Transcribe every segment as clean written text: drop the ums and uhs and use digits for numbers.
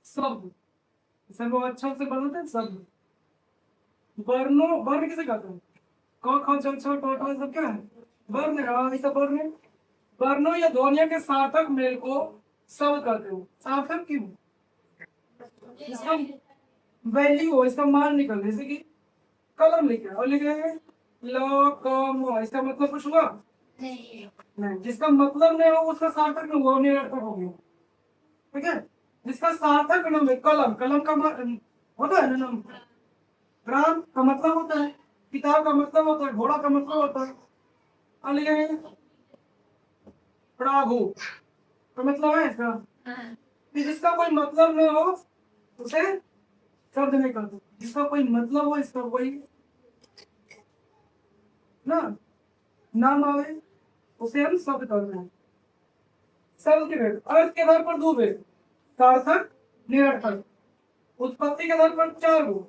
शब्द, इसे वो अच्छा से बनाते हैं शब्द। वर्णो, वर्ण किसे कहते हैं? क ख छ छ ट ठ सब क्या है? वर्ण है। सब वर्ण है। वर्णों या ध्वनियों के सार्थक मेल को शब्द कहते हो। सार्थक क्यों? इसका वैल्यू हो, इसका मान निकल, जैसे कि कलम लिखे और लिखे ल क म, इसका मतलब कुछ हुआ नहीं। जिसका मतलब नहीं हो उसका सार्थक नहीं हुआ, निरर्थक हो गया। ठीक है। जिसका सार्थक नाम है कलम, कलम का होता है ना नाम। राम का मतलब होता है, किताब का मतलब होता है, घोड़ा का मतलब होता है। और लिखे प्रभु का मतलब है इसका। कि जिसका कोई मतलब नहीं हो उसे शब्द नहीं करते। जिसका कोई मतलब हो, इसका कोई ना नाम आवे उसे हम शब्द करते हैं। शब्द के भेद, अर्थ के आधार पर दो भेद, सार्थक निरर्थक। उत्पत्ति के आधार पर चार गो,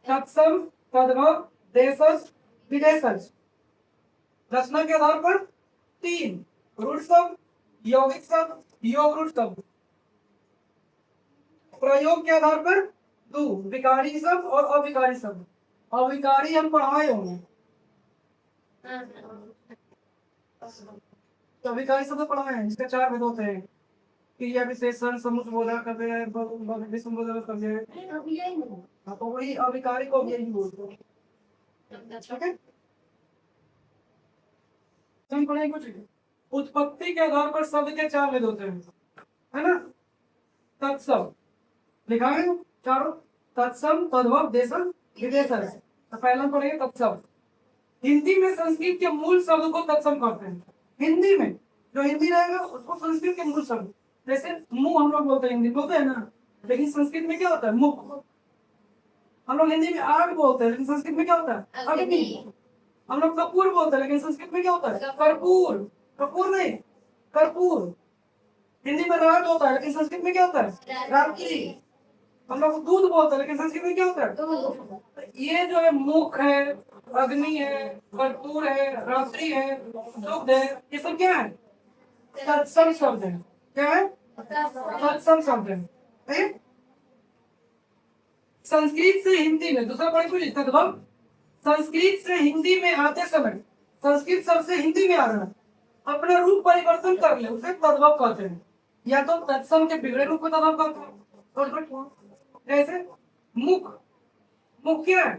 तत्सम, तद्भव, देशज, विदेशज। रचना के आधार पर तीन, रूढ़ शब्द, यौगिक शब्द, योग रूढ़ शब्द। प्रयोग के आधार पर दो, विकारी शब्द और अविकारी शब्द। अविकारी हम पढ़ाए होंगे, तो अविकारी शब्द पढ़ाए हैं। इसके चार भेद होते हैं, क्रिया विशेषण, समुच बोधक कव्य, विसंबोधक कव्य। हाँ, तो वही अविकारी को यही बोलते हैं। ठीक है। हम पढ़ेंगे कुछ। उत्पत्ति के आधार पर शब्द के चार भेद होते हैं, है ना। तत्सम लिखा है चारों, तत्सम, तद्भव, देशज, विदेशज। तो पहला पढ़ेंगे तत्सम। हिंदी में संस्कृत के मूल शब्द को तत्सम कहते हैं। हिंदी में जो हिंदी रहेगा उसको संस्कृत के मूल शब्द, जैसे मुंह हम लोग बोलते हैं, हिंदी बोलते हैं ना, लेकिन संस्कृत में क्या होता है? मुख। हम लोग हिंदी में आग बोलते हैं, लेकिन संस्कृत में क्या होता है? अग्नि। हम लोग कपूर बोलते हैं, लेकिन संस्कृत में क्या होता है? कर्पूर। कपूर नहीं, कर्पूर। हिंदी में रात होता है, लेकिन संस्कृत में क्या होता है? रात्रि। हम लोग दूध बोलते हैं, लेकिन संस्कृत में क्या होता है? तो ये जो है मुख है, अग्नि है, कर्पूर है, रात्रि है, दुग्ध है, ये सब क्या है? तत्सम शब्द है। क्या है? तत्सम शब्द है। ठीक? संस्कृत से हिंदी में दूसरा पढ़े कुछ तद्भव। संस्कृत से हिंदी में आते समय, संस्कृत शब्द से हिंदी में आ रहा है, अपना रूप परिवर्तन कर ले उसे तद्भव कहते हैं। या तो तत्सम के बिगड़े रूप को तद्भव कहते हैं, जैसे मुख। मुख क्या है?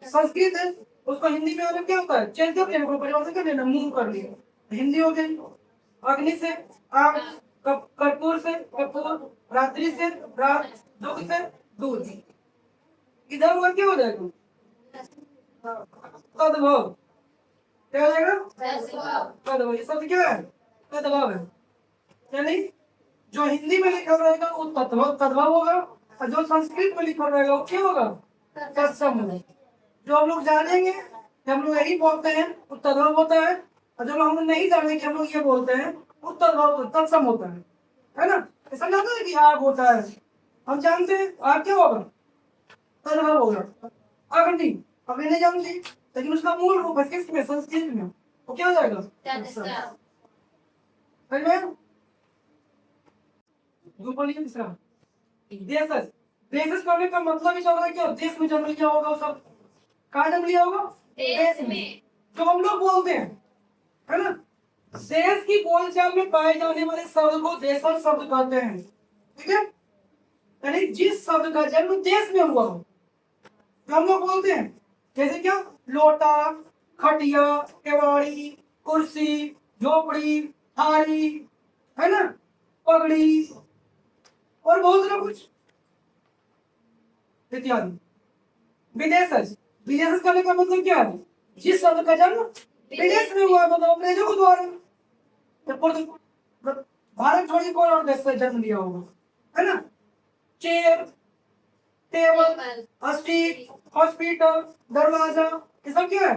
संस्कृत है, उसको हिंदी में आने क्या होता है? चेंज कर देना, परिवर्तन कर देना, मुंह कर लिया, हिंदी हो गई। अग्नि से आग, कर्पूर से कपूर, रात्रि से रात, दूध से दूध। इधर हुआ क्या हो जाएगा? तद्भव। क्या हो जाएगा? तद्भव। ये शब्द क्या है? तद्भव है। यानी जो हिंदी में लिखा रहेगा वो तद्भव तद्भव होगा, और जो संस्कृत में लिखा रहेगा वो क्या होगा? तत्सम होगा। जो हम लोग जानेंगे कि हम लोग यही बोलते हैं वो तद्भव होता है, और जो हम लोग नहीं जानेंगे कि हम लोग ये बोलते हैं वो तद्भव तत्सम होता है ना। ऐसा नहीं होता है कि आग होता है, हम जानते हैं आग क्या होगा? तद्भव होगा। अग्नि, अग्नि नहीं जानती, लेकिन उसका मूल रूप है किसमें? संस्कृत में, वो क्या हो जाएगा? समझ में? तीसरा देशज। देशज करने का मतलब ही चल रहा है क्या? देश में जन्म लिया होगा, सब कहाँ जन्म लिया होगा? देश में। जो हम लोग बोलते हैं, है ना, देश की बोलचाल में पाए जाने वाले शब्द को देशज शब्द कहते हैं। ठीक है। यानी जिस शब्द का जन्म देश में हुआ हो, जो हम लोग बोलते हैं, जैसे क्या? लोटा, खटिया, केवाड़ी, कुर्सी, झोपड़ी, थाली, है ना, पगड़ी, और बहुत सारा कुछ इत्यादि। विदेशज। विदेशज करने का मतलब क्या है? जिस शब्द का जन्म विदेश में हुआ, मतलब अपने जो द्वारा, भारत छोड़िए कोई और देश से जन्म लिया होगा, है ना। चेयर, टेबल, स्टील, हॉस्पिटल, दरवाजा, ये सब क्या है?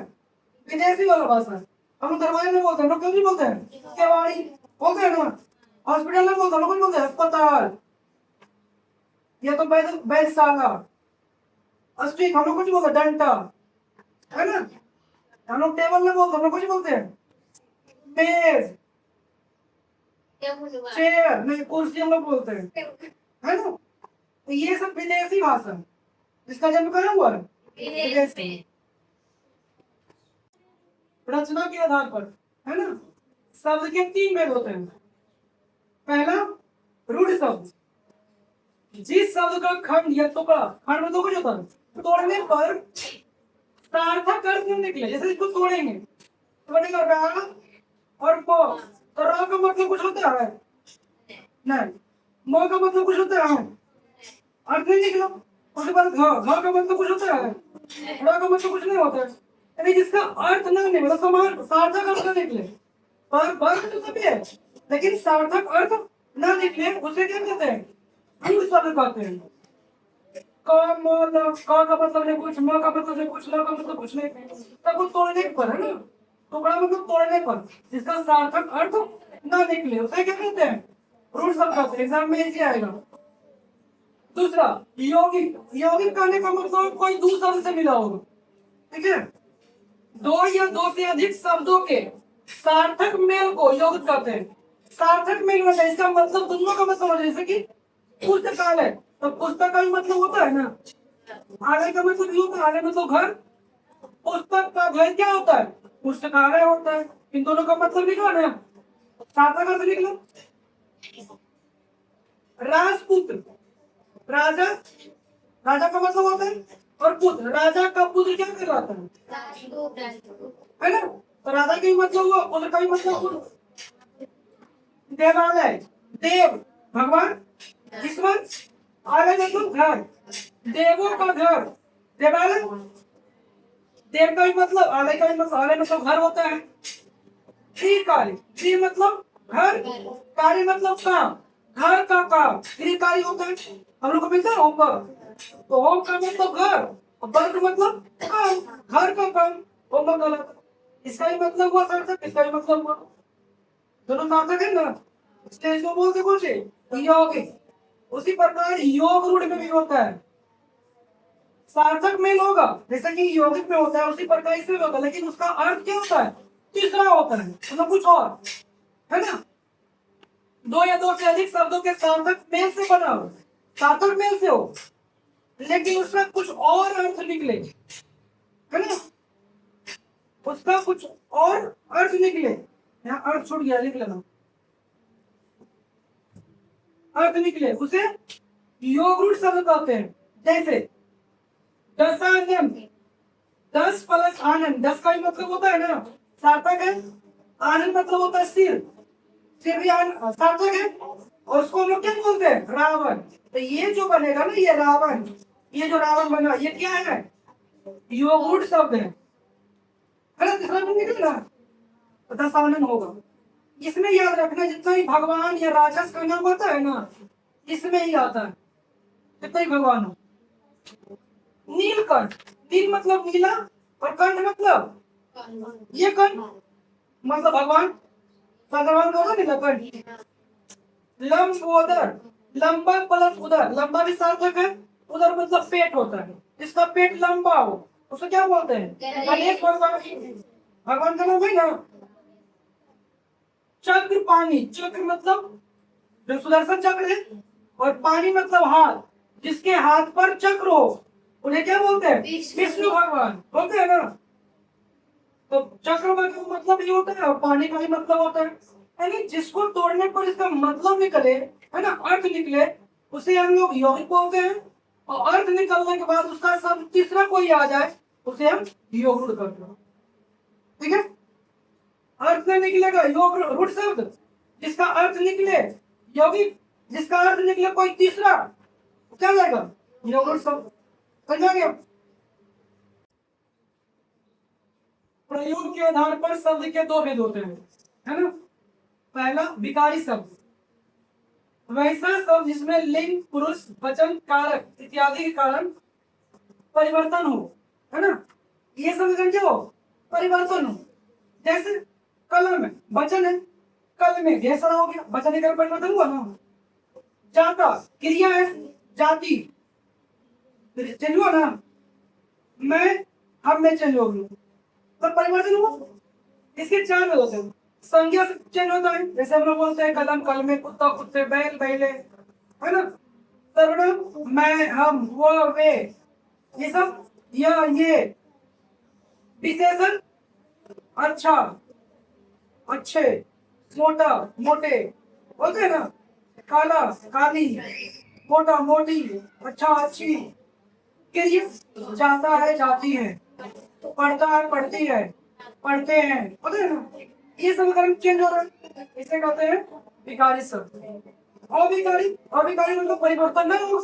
विदेशी वाला भाषा है। हम दरवाजे में बोलते हैं, लोग क्यों नहीं बोलते हैं? केवाड़ी बोलते हैं ना। हॉस्पिटल में बोलते हैं, लोग बोलते हैं अस्पताल, या तो वैधशाला। स्टिक हम लोग कुछ बोलते हैं, डंडा, है ना। हम लोग टेबल में बोलते हैं, हम लोग कुछ बोलते हैं मेज, चेयर नहीं, कुर्सी हम लोग बोलते हैं, है ना। तो ये सब विदेशी भाषा जिसका जन्म कहाँ हुआ है? विदेश में। रचना के आधार पर, है ना। शब्द के 3 भेद होते हैं। पहला रूढ़ शब्द, जिस शब्द का खंड या टुकड़ा, खंड में तो कुछ होता है, तोड़ने पर सार्थक अर्थ नहीं निकले। जैसे इसको तोड़ेंगे, तोड़ने का रा और प, तो रा का मतलब कुछ होता है नहीं, म का मतलब कुछ होता है, अर्थ नहीं निकला। उसके बाद घ का मतलब कुछ होता है, रा का मतलब कुछ नहीं होता है। यानी जिसका अर्थ ना निकले, समान सार्थक अर्थ ना निकले, पर वर्ग तो सभी है, लेकिन सार्थक अर्थ ना निकले उसे क्या कहते हैं? रूढ़ शब्द कहते हैं। क का मतलब नहीं कुछ, म का मतलब नहीं कुछ, ल का मतलब कुछ नहीं, तब वो तोड़ने पर, है ना। टुकड़ा मतलब तोड़ने पर जिसका सार्थक अर्थ ना निकले उसे क्या कहते हैं? रूढ़ शब्द कहते हैं। एग्जाम में ऐसे आएगा। दूसरा यौगिक, यौगिक कहने का मतलब कोई दूसरे शब्द से मिला होगा, ठीक है। 2 या 2 से अधिक शब्दों के सार्थक मेल को यौगिक कहते हैं। सार्थक मेल में इसका मतलब दोनों का मतलब, जैसे कि पुस्तकालय, तो पुस्तक का भी मतलब होता है ना, आलय का मतलब ये होता है, आलय मतलब घर, पुस्तक का घर क्या होता है? पुस्तकालय होता है। इन दोनों का मतलब निकला ना, सार्थक अर्थ निकला। राजपुत्र, राजा, राजा का मतलब होता है, और पुत्र, राजा का पुत्र क्या कहलाता है ना। तो राजा का भी मतलब हुआ, पुत्र का भी मतलब हुआ। देवालय, देव भगवान, ईश्वर, आलय मतलब घर, देवों का घर, देवालय। देव का भी मतलब, आलय का भी मतलब, आलय मतलब घर होता है। कार्य, गृह मतलब घर, कार्य मतलब काम, घर का काम गृह कार्य होता है। हम लोग को मिलता है होमवर्क, तो होम का मतलब घर, और वर्क मतलब काम, घर का काम, होमवर्क अलग। इसका भी मतलब हुआ सार्थक, इसका भी मतलब हुआ, दोनों सार्थक है ना। इसलिए इसको बोलते कौन से? यौगिक। उसी प्रकार योग रूढ़ में भी होता है, सार्थक मेल होगा जैसा कि यौगिक में होता है, उसी प्रकार इसमें होता है, लेकिन उसका अर्थ क्या होता है? तीसरा होता है, मतलब कुछ और, है ना। 2 या 2 से अधिक शब्दों के सार्थक मेल से बना हो, सार्थक मेल से हो, लेकिन उसका कुछ और अर्थ निकले, है ना, उसका कुछ और अर्थ निकले। यहाँ अर्थ छूट गया, लिख लेना। अर्थ निकले उसे योग रूढ़ शब्द कहते हैं। जैसे दशानन, 10 प्लस आनंद, 10 का ही मतलब होता है ना, सार्थक है। आनंद मतलब होता है सिर, सिर भी सार्थक है। और उसको हम लोग क्या बोलते हैं? रावण। तो ये जो बनेगा ना, ये रावण, ये जो रावण बना, ये क्या है? योगुट शब्द है ना। तीसरा भी निकलेगा, दशानन होगा। इसमें याद रखना, जितना भी भगवान या राक्षस का नाम आता है ना, इसमें ही आता है, जितना ही भगवान हो। नीलकंठ, नील मतलब नीला, और कंठ मतलब ये कंठ मतलब भगवान, भगवान का होगा नीलकंठ। लंबोदर, लंबा प्लस उदर, लंबा भी सार्थक है, उदर मतलब पेट होता है, जिसका पेट लंबा हो उसको क्या बोलते हैं? गणेश भगवान, भगवान का नाम है ना। चक्र पानी, चक्र मतलब जो सुदर्शन चक्र है, और पानी मतलब हाथ, जिसके हाथ पर चक्र हो उन्हें क्या बोलते हैं? विष्णु भगवान बोलते हैं ना। तो चक्र का मतलब ये होता है, और पानी का ही मतलब होता है। यानी जिसको तोड़ने पर इसका मतलब निकले, है ना, अर्थ निकले, उसे हम लोग यौगिक बोलते हैं। और अर्थ निकलने के बाद उसका शब्द तीसरा कोई आ जाए उसे हम योग रूढ़ कहते हैं, ठीक है। अर्थ नहीं निकलेगा योग रूढ़ शब्द, जिसका अर्थ निकले यौगिक, जिसका अर्थ निकले कोई तीसरा, क्या जाएगा? योग रूढ़ शब्द। समझ गया? प्रयोग के आधार पर शब्द के 2 भेद होते हैं, है ना। पहला विकारी शब्द, वैसा शब्द जिसमें लिंग, पुरुष, वचन, कारक इत्यादि के कारण परिवर्तन हो, है ना। ये शब्द क्या हो? परिवर्तन हो। जैसे कलम है, वचन है, कल में ढेर सारा हो गया, वचन का परिवर्तन हुआ ना। जाता क्रिया है, जाति चेंज हुआ ना। मैं, हम में चेंज हो गया, तो परिवर्तन हुआ। इसके 4 भेद होते हैं। संज्ञा चेंज होता है, जैसे हम लोग बोलते हैं कलम, कलमे, कुत्ता, कुत्ते, बैल, बैले, है ना। सर्वनाम मैं, हम, वह, वे, ये सब, यह, ये। विशेषण अच्छा, अच्छे, मोटा, मोटे, बोलते हैं ना, काला, काली, मोटा, मोटी, अच्छा, अच्छी। क्रिया जाता है, जाती है, पढ़ता है, पढ़ती है, पढ़ते हैं, बोलते हैं ना। ये समीकरण चेंज हो रहा है, इसे कहते हैं विकारी शब्द। अविकारी, अविकारी मतलब परिवर्तन ना हो,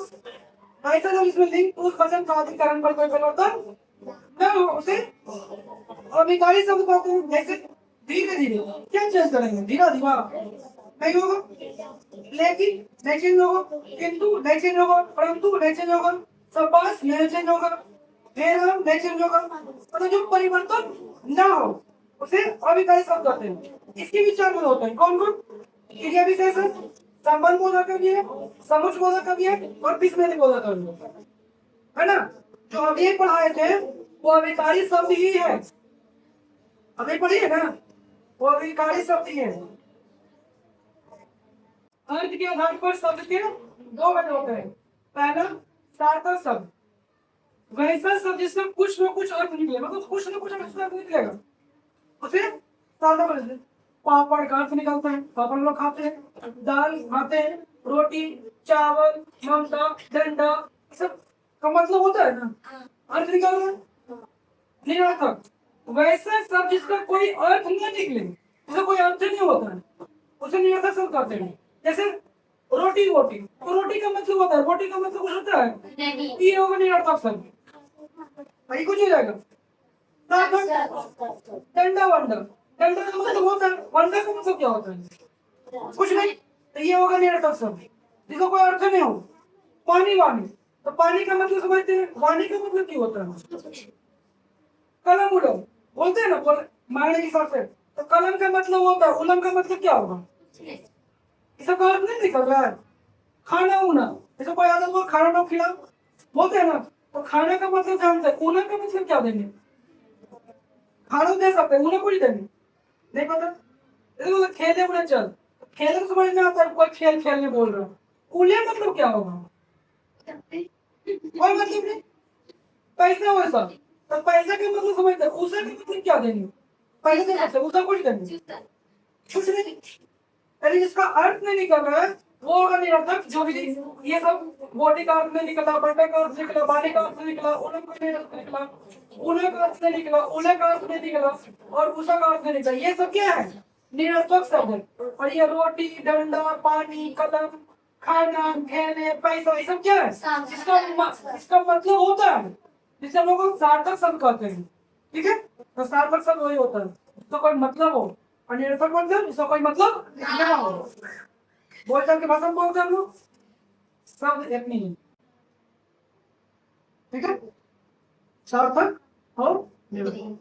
ऐसा जब इसमें लिंक उस वचन का अधिकरण पर कोई परिवर्तन ना हो, उसे अविकारी शब्द कहते हैं। जैसे धीरे धीरे क्या चेंज करेंगे, धीरा धीरा नहीं होगा, लेकिन नहीं चेंज होगा, किंतु नहीं चेंज होगा, परंतु नहीं चेंज होगा, शाबाश नहीं चेंज होगा, फिर हम नहीं चेंज होगा, मतलब जो परिवर्तन ना हो उसे अविकारी शब्द कहते हैं। इसके विचार में होते हैं कौन कौन, क्रिया विशेषण, संबंध बोधक भी है, समुच बोधक भी है, और विस्मृति बोधक भी है ना। जो अभी पढ़ाए थे वो अविकारी शब्द ही है, अभी पढ़िए ना, वो अविकारी शब्द ही है। अर्थ के आधार पर शब्द के दो वजह होते हैं। पहला सार्थक शब्द, वैसा शब्द जिसका कुछ न कुछ अर्थ निकले, मतलब कुछ न कुछ अर्थ निकलेगा, उसे सार्थक बोलते हैं। पापड़ का अर्थ निकलता है, पापड़ लोग खाते हैं, दाल खाते हैं, रोटी, चावल, ममता, डंडा, सब का मतलब होता है ना, अर्थ निकल रहा है, निरर्थक। वैसा शब्द जिसका कोई अर्थ न निकले, जिसका कोई अर्थ नहीं होता है, उसे निरर्थक शब्द कहते हैं। जैसे रोटी, रोटी, तो रोटी का मतलब होता है, रोटी का मतलब कुछ होता है, ये होगा निरर्थक शब्द, वही कुछ हो जाएगा। डंडा, वंडा, डंडा का मतलब होता है, वंडा का मतलब क्या होता है, कुछ नहीं, तो ये होगा निरर्थक शब्द जिसका कोई अर्थ नहीं हो। पानी, वाणी, तो पानी का मतलब समझते हैं, वाणी का मतलब क्या होता है, कलम, उलम, बोलते हैं ना, मारने के हिसाब से, तो कलम का मतलब होता है, उलम का मतलब क्या होगा, इसका कोई अर्थ नहीं निकल रहा है। खाना, ऊना, जैसे कोई आदमी को खाना ना खिला, बोलते हैं ना, तो खाना का मतलब जानते हैं, ऊना का मतलब क्या देंगे, खाना दे सकते हैं, ऊना को ही देंगे, नहीं पता। जैसे बोला खेले उन्हें चल, खेले तो समझ में आता है, कोई खेल खेलने बोल रहा है, उले मतलब क्या होगा, कोई मतलब नहीं। पैसा वैसा, तो पैसा का मतलब समझते हैं, उसे का मतलब क्या देंगे, पैसे दे सकते हैं, उसे कुछ देंगे, कुछ नहीं। अरे जिसका अर्थ नहीं निकल रहा है वो होगा निरर्थक। जो भी ये सब बोटी का अर्थ नहीं निकला, बंटे का अर्थ निकला, बानी का अर्थ निकला, उलम का अर्थ निकला, उले का अर्थ नहीं निकला, उले का अर्थ नहीं निकला, और उषा का अर्थ नहीं निकला, ये सब क्या है, निरर्थक शब्द है। और ये रोटी, डंडा, पानी, कलम, खाना, खेलने, पैसा, ये सब क्या है, इसका मतलब होता है, जिसे हम लोग सार्थक शब्द कहते हैं। ठीक है, तो सार्थक शब्द वही होता है जिसका कोई मतलब हो, और निरर्थक मतलब इसका कोई मतलब ना हो। बोलचाल की भाषा में बोलते हैं हम लोग, शब्द एक नहीं है। ठीक है, सार्थक और निरर्थक।